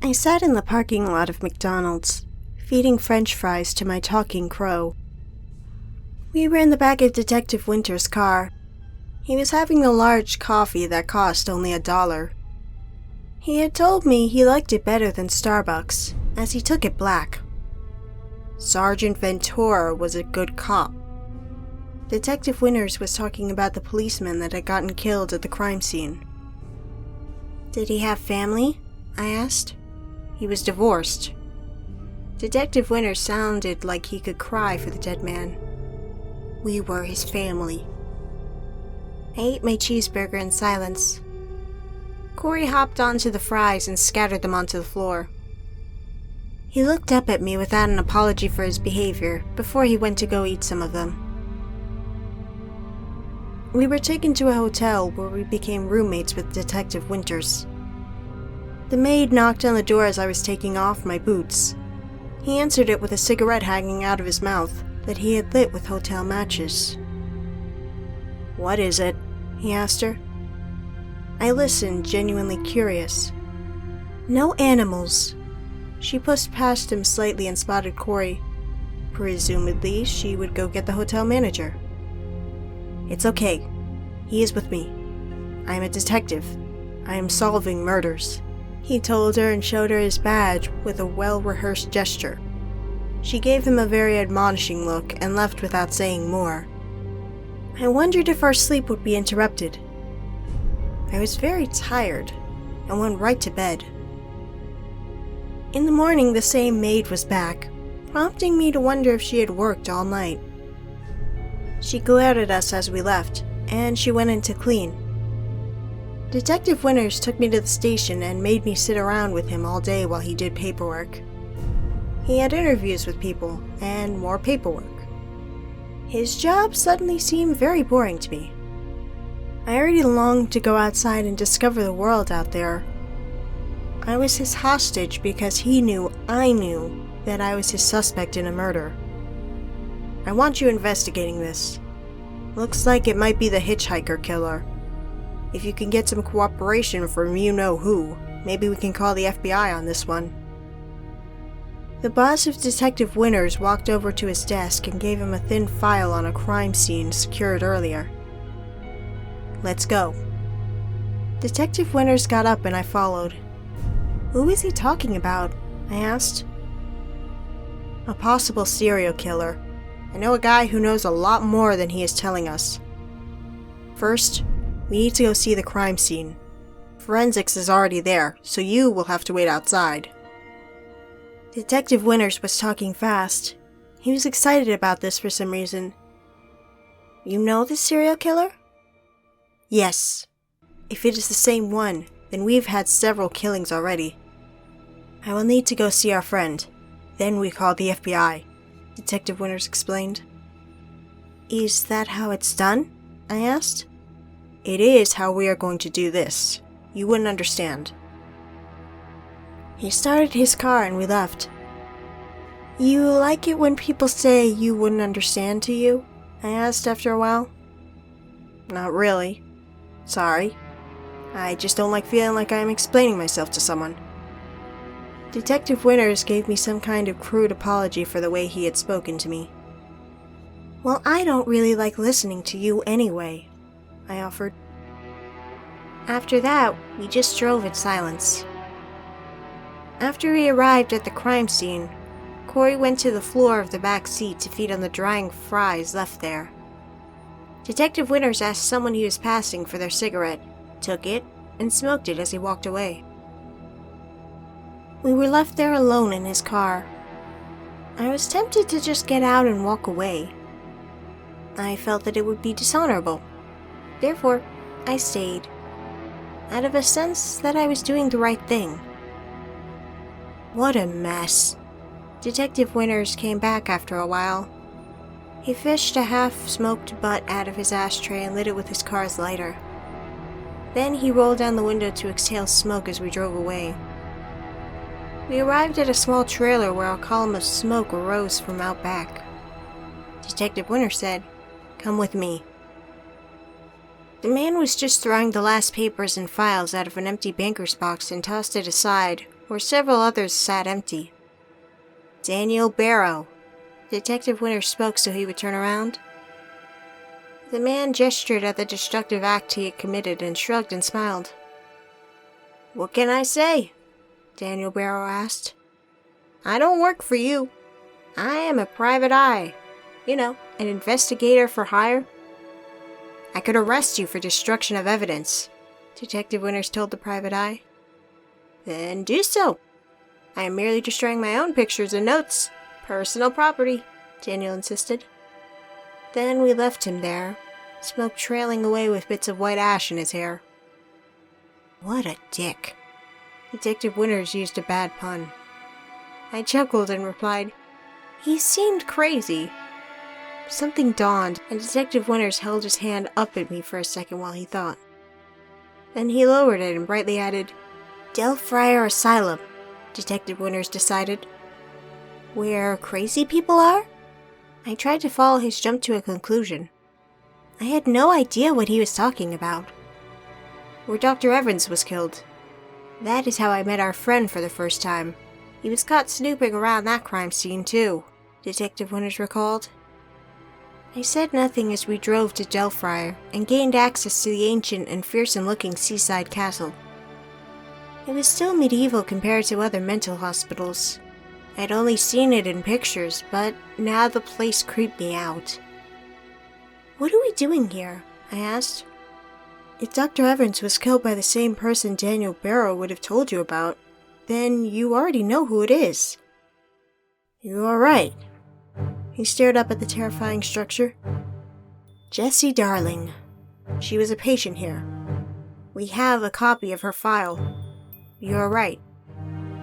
I sat in the parking lot of McDonald's, feeding French fries to my talking crow. We were in the back of Detective Winter's car. He was having a large coffee that cost only $1. He had told me he liked it better than Starbucks, as he took it black. Sergeant Ventura was a good cop. Detective Winters was talking about the policeman that had gotten killed at the crime scene. Did he have family? I asked. He was divorced. Detective Winters sounded like he could cry for the dead man. We were his family. I ate my cheeseburger in silence. Corey hopped onto the fries and scattered them onto the floor. He looked up at me without an apology for his behavior before he went to go eat some of them. We were taken to a hotel where we became roommates with Detective Winters. The maid knocked on the door as I was taking off my boots. He answered it with a cigarette hanging out of his mouth that he had lit with hotel matches. "What is it?" he asked her. I listened, genuinely curious. "No animals." She pushed past him slightly and spotted Corey. Presumably, she would go get the hotel manager. "It's okay. He is with me. I am a detective. I am solving murders," he told her and showed her his badge with a well-rehearsed gesture. She gave him a very admonishing look and left without saying more. I wondered if our sleep would be interrupted. I was very tired and went right to bed. In the morning, the same maid was back, prompting me to wonder if she had worked all night. She glared at us as we left, and she went in to clean. Detective Winters took me to the station and made me sit around with him all day while he did paperwork. He had interviews with people, and more paperwork. His job suddenly seemed very boring to me. I already longed to go outside and discover the world out there. I was his hostage because he knew I knew that I was his suspect in a murder. "I want you investigating this. Looks like it might be the hitchhiker killer. If you can get some cooperation from you-know-who, maybe we can call the FBI on this one." The boss of Detective Winters walked over to his desk and gave him a thin file on a crime scene secured earlier. "Let's go." Detective Winters got up and I followed. "Who is he talking about?" I asked. "A possible serial killer. I know a guy who knows a lot more than he is telling us. First, we need to go see the crime scene. Forensics is already there, so you will have to wait outside." Detective Winters was talking fast. He was excited about this for some reason. "You know the serial killer?" "Yes. If it is the same one, then we've had several killings already. I will need to go see our friend. Then we call the FBI," Detective Winters explained. "Is that how it's done?" I asked. "It is how we are going to do this. You wouldn't understand." He started his car and we left. "You like it when people say you wouldn't understand to you?" I asked after a while. "Not really. Sorry. I just don't like feeling like I am explaining myself to someone." Detective Winters gave me some kind of crude apology for the way he had spoken to me. "Well, I don't really like listening to you anyway," I offered. After that, we just drove in silence. After we arrived at the crime scene, Corey went to the floor of the back seat to feed on the drying fries left there. Detective Winters asked someone he was passing for their cigarette, took it, and smoked it as he walked away. We were left there alone in his car. I was tempted to just get out and walk away. I felt that it would be dishonorable. Therefore, I stayed, out of a sense that I was doing the right thing. What a mess. Detective Winters came back after a while. He fished a half-smoked butt out of his ashtray and lit it with his car's lighter. Then he rolled down the window to exhale smoke as we drove away. We arrived at a small trailer where a column of smoke arose from out back. Detective Winters said, "Come with me." The man was just throwing the last papers and files out of an empty banker's box and tossed it aside where several others sat empty. Daniel Barrow. Detective Winters spoke so he would turn around. The man gestured at the destructive act he had committed and shrugged and smiled. "What can I say?" Daniel Barrow asked. "I don't work for you. I am a private eye. You know, an investigator for hire. I could arrest you for destruction of evidence," Detective Winters told the private eye. "Then do so. I am merely destroying my own pictures and notes. Personal property," Daniel insisted. Then we left him there, smoke trailing away with bits of white ash in his hair. What a dick. Detective Winters used a bad pun. I chuckled and replied, "He seemed crazy." Something dawned, and Detective Winters held his hand up at me for a second while he thought. Then he lowered it and brightly added, "Delfriar Asylum," Detective Winters decided. "Where crazy people are?" I tried to follow his jump to a conclusion. I had no idea what he was talking about. "Where Dr. Evans was killed. That is how I met our friend for the first time. He was caught snooping around that crime scene too," Detective Winters recalled. I said nothing as we drove to Delfriar and gained access to the ancient and fearsome-looking seaside castle. It was still medieval compared to other mental hospitals. I'd only seen it in pictures, but now the place creeped me out. "What are we doing here?" I asked. "If Dr. Evans was killed by the same person Daniel Barrow would have told you about, then you already know who it is." "You are right." He stared up at the terrifying structure. "Jessie Darling. She was a patient here. We have a copy of her file. You are right.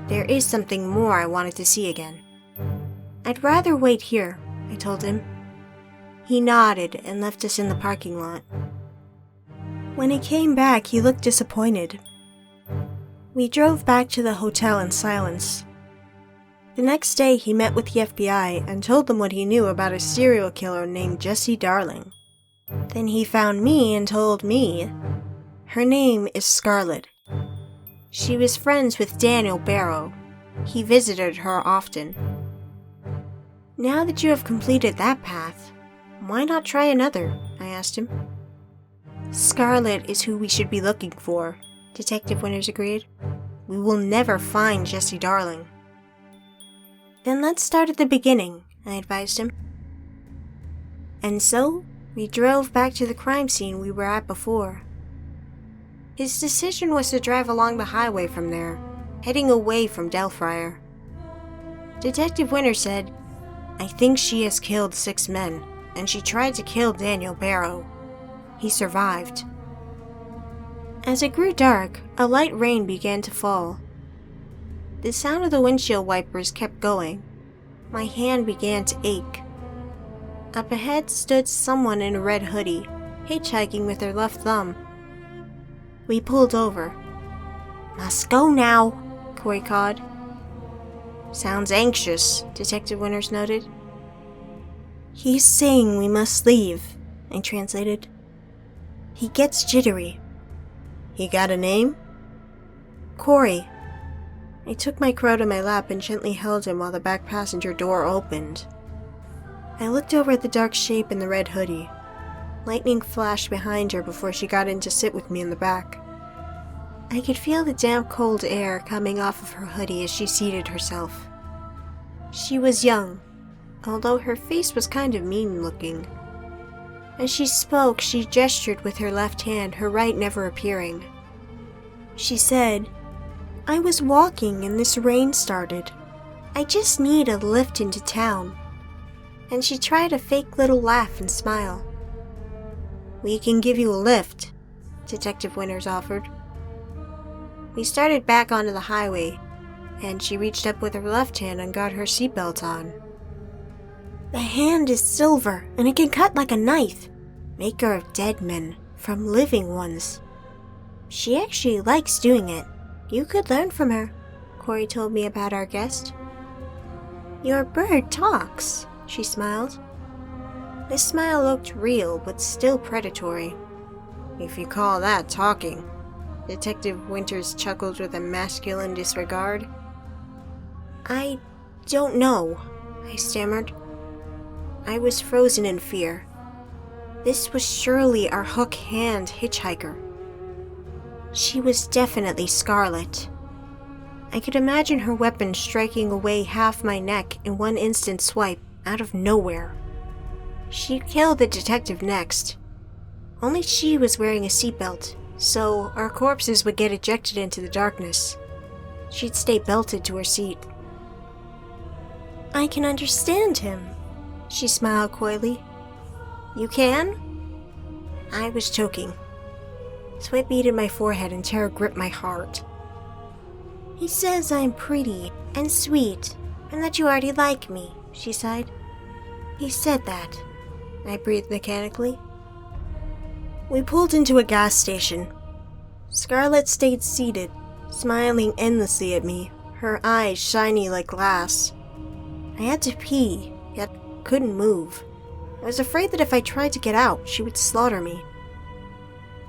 There is something more I wanted to see again." "I'd rather wait here," I told him. He nodded and left us in the parking lot. When he came back, he looked disappointed. We drove back to the hotel in silence. The next day, he met with the FBI and told them what he knew about a serial killer named Jessie Darling. Then he found me and told me. Her name is Scarlett. She was friends with Daniel Barrow. He visited her often. "Now that you have completed that path, why not try another?" I asked him. "Scarlett is who we should be looking for," Detective Winters agreed. "We will never find Jessie Darling." "Then let's start at the beginning," I advised him. And so, we drove back to the crime scene we were at before. His decision was to drive along the highway from there, heading away from Delfriar. Detective Winters said, "I think she has killed 6 men, and she tried to kill Daniel Barrow. He survived." As it grew dark, a light rain began to fall. The sound of the windshield wipers kept going. My hand began to ache. Up ahead stood someone in a red hoodie, hitchhiking with her left thumb. We pulled over. "Must go now," Corey called. "Sounds anxious," Detective Winters noted. "He's saying we must leave," I translated. "He gets jittery." "He got a name?" "Corey." I took my crow to my lap and gently held him while the back passenger door opened. I looked over at the dark shape in the red hoodie. Lightning flashed behind her before she got in to sit with me in the back. I could feel the damp, cold air coming off of her hoodie as she seated herself. She was young, although her face was kind of mean-looking. As she spoke, she gestured with her left hand, her right never appearing. She said, "I was walking and this rain started. I just need a lift into town." And she tried a fake little laugh and smile. "We can give you a lift," Detective Winters offered. We started back onto the highway, and she reached up with her left hand and got her seatbelt on. "The hand is silver, and it can cut like a knife. Maker of dead men, from living ones. She actually likes doing it. You could learn from her," Corey told me about our guest. "Your bird talks," she smiled. The smile looked real, but still predatory. "If you call that talking," Detective Winters chuckled with a masculine disregard. I don't know, I stammered. I was frozen in fear. This was surely our hook-hand hitchhiker. She was definitely Scarlet. I could imagine her weapon striking away half my neck in one instant swipe out of nowhere. She'd kill the detective next. Only she was wearing a seatbelt, so our corpses would get ejected into the darkness. She'd stay belted to her seat. I can understand him, she smiled coyly. You can? I was choking. Sweat beaded my forehead and terror gripped my heart. He says I'm pretty and sweet, and that you already like me, she sighed. He said that, I breathed mechanically. We pulled into a gas station. Scarlet stayed seated, smiling endlessly at me, her eyes shiny like glass. I had to pee, yet couldn't move. I was afraid that if I tried to get out, she would slaughter me.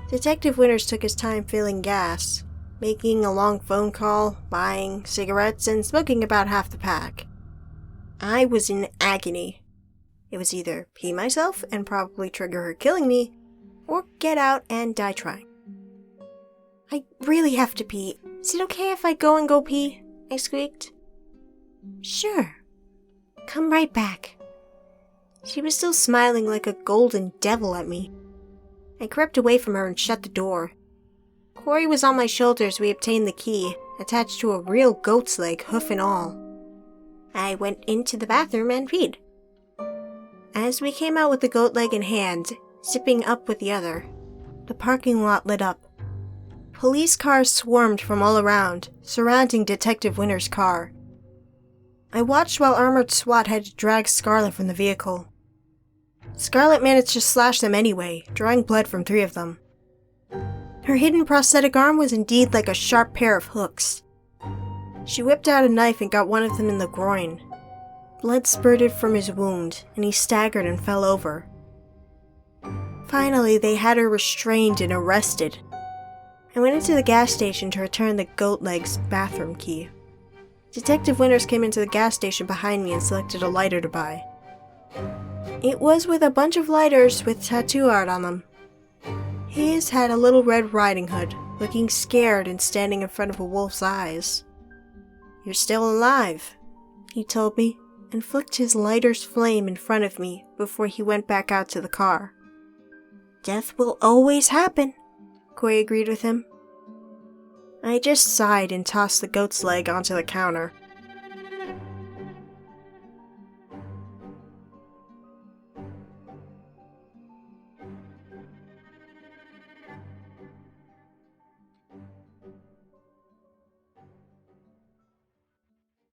Detective Winters took his time filling gas, making a long phone call, buying cigarettes, and smoking about half the pack. I was in agony. It was either pee myself and probably trigger her killing me, or get out and die trying. I really have to pee. Is it okay if I go pee? I squeaked. Sure. Come right back. She was still smiling like a golden devil at me. I crept away from her and shut the door. Corey was on my shoulders. We obtained the key, attached to a real goat's leg, hoof and all. I went into the bathroom and peed. As we came out with the goat leg in hand, zipping up with the other, the parking lot lit up. Police cars swarmed from all around, surrounding Detective Winters' car. I watched while armored SWAT had to drag Scarlet from the vehicle. Scarlet managed to slash them anyway, drawing blood from 3 of them. Her hidden prosthetic arm was indeed like a sharp pair of hooks. She whipped out a knife and got one of them in the groin. Blood spurted from his wound, and he staggered and fell over. Finally, they had her restrained and arrested. I went into the gas station to return the goat leg's bathroom key. Detective Winters came into the gas station behind me and selected a lighter to buy. It was with a bunch of lighters with tattoo art on them. His had a little Red Riding Hood, looking scared and standing in front of a wolf's eyes. You're still alive, he told me, and flicked his lighter's flame in front of me before he went back out to the car. Death will always happen, Corey agreed with him. I just sighed and tossed the goat's leg onto the counter.